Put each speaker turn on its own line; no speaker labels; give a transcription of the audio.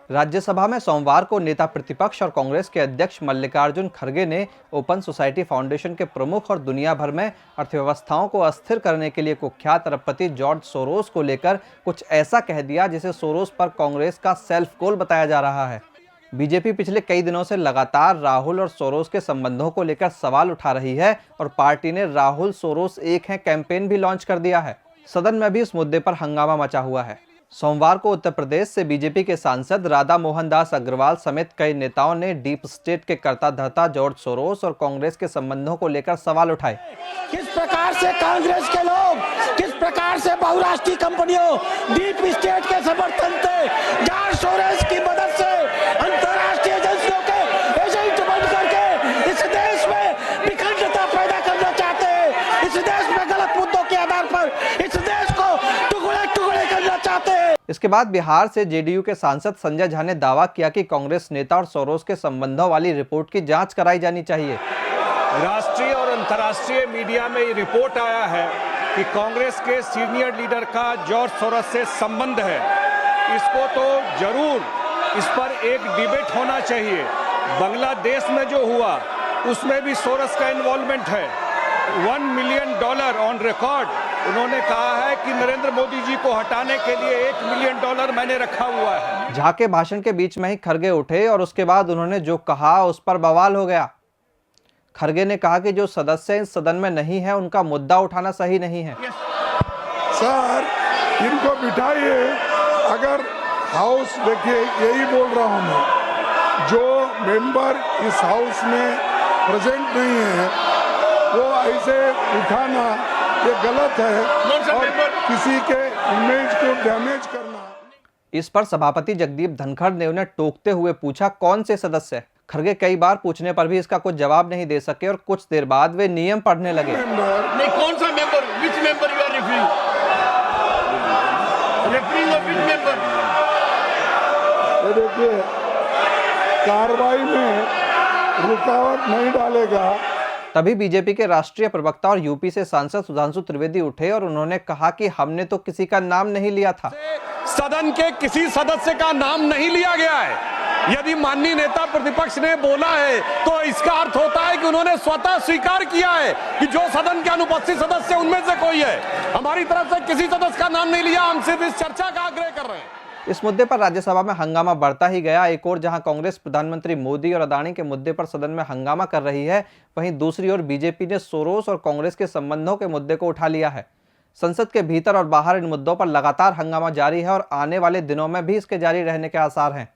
राज्यसभा में सोमवार को नेता प्रतिपक्ष और कांग्रेस के अध्यक्ष मल्लिकार्जुन खड़गे ने ओपन सोसाइटी फाउंडेशन के प्रमुख और दुनिया भर में अर्थव्यवस्थाओं को अस्थिर करने के लिए कुख्यात अरबपति जॉर्ज सोरोस को लेकर कुछ ऐसा कह दिया जिसे सोरोस पर कांग्रेस का सेल्फ गोल बताया जा रहा है। बीजेपी पिछले कई दिनों से लगातार राहुल और सोरोस के संबंधों को लेकर सवाल उठा रही है और पार्टी ने राहुल सोरोस एक हैं कैंपेन भी लॉन्च कर दिया है। सदन में भी इस मुद्दे पर हंगामा मचा हुआ है। सोमवार को उत्तर प्रदेश से बीजेपी के सांसद राधा मोहन दास अग्रवाल समेत कई नेताओं ने डीप स्टेट के कर्ता धर्ता जॉर्ज सोरोस और कांग्रेस के संबंधों को लेकर सवाल उठाए।
किस प्रकार से कांग्रेस के लोग, किस प्रकार से बहुराष्ट्रीय कंपनियों डीप स्टेट के समर्थन से जॉर्ज सोरोस की मदद से अंतरराष्ट्रीय एजेंसियों के एजेंट बन करके इस देश में विखंडता पैदा करना चाहते हैं। इस देश में गलत मुद्दों के आधार पर इस देश को टुकड़े टुकड़े करना चाहते हैं।
इसके बाद बिहार से जेडीयू के सांसद संजय झा ने दावा किया कि कांग्रेस नेता और सोरोस के संबंधों वाली रिपोर्ट की जांच कराई जानी चाहिए।
राष्ट्रीय और अंतर्राष्ट्रीय मीडिया में ये रिपोर्ट आया है कि कांग्रेस के सीनियर लीडर का जॉर्ज सोरोस से संबंध है। इसको तो जरूर इस पर एक डिबेट होना चाहिए। बांग्लादेश में जो हुआ उसमें भी सोरोस का इन्वॉल्वमेंट है। $1 मिलियन ऑन रिकॉर्ड उन्होंने कहा है कि नरेंद्र मोदी जी को हटाने के लिए $1 मिलियन मैंने रखा हुआ है।
झा के भाषण के बीच में ही खड़गे उठे और उसके बाद उन्होंने जो कहा उस पर बवाल हो गया। खड़गे ने कहा कि जो सदस्य इस सदन में नहीं है उनका मुद्दा उठाना सही नहीं है।
सर, इनको बिठाइए। अगर हाउस, देखिए यही बोल रहा हूँ मैं, जो मेंबर इस हाउस में प्रेजेंट नहीं है वो ऐसे उठाना ये गलत है और किसी के इमेज को डैमेज करना।
इस पर सभापति जगदीप धनखड़ ने उन्हें टोकते हुए पूछा कौन से सदस्य। खड़गे कई बार पूछने पर भी इसका कुछ जवाब नहीं दे सके और कुछ देर बाद वे नियम पढ़ने लगे।
नहीं, कौन सा member, which member you are referring? Referring of which member?
देखिए, कार्रवाई में रुकावट नहीं डालेगा।
तभी बीजेपी के राष्ट्रीय प्रवक्ता और यूपी से सांसद सुधांशु त्रिवेदी उठे और उन्होंने कहा कि हमने तो किसी का नाम नहीं लिया था।
सदन के किसी सदस्य का नाम नहीं लिया गया है। यदि माननीय नेता प्रतिपक्ष ने बोला है तो इसका अर्थ होता है कि उन्होंने स्वतः स्वीकार किया है कि जो सदन के अनुपस्थित सदस्य उनमें से कोई है। हमारी तरफ से किसी सदस्य का नाम नहीं लिया, हम सिर्फ इस चर्चा का आग्रह कर रहे हैं।
इस मुद्दे पर राज्यसभा में हंगामा बढ़ता ही गया। एक ओर जहां कांग्रेस प्रधानमंत्री मोदी और अदानी के मुद्दे पर सदन में हंगामा कर रही है, वहीं दूसरी ओर बीजेपी ने सोरोस और कांग्रेस के संबंधों के मुद्दे को उठा लिया है। संसद के भीतर और बाहर इन मुद्दों पर लगातार हंगामा जारी है और आने वाले दिनों में भी इसके जारी रहने के आसार हैं।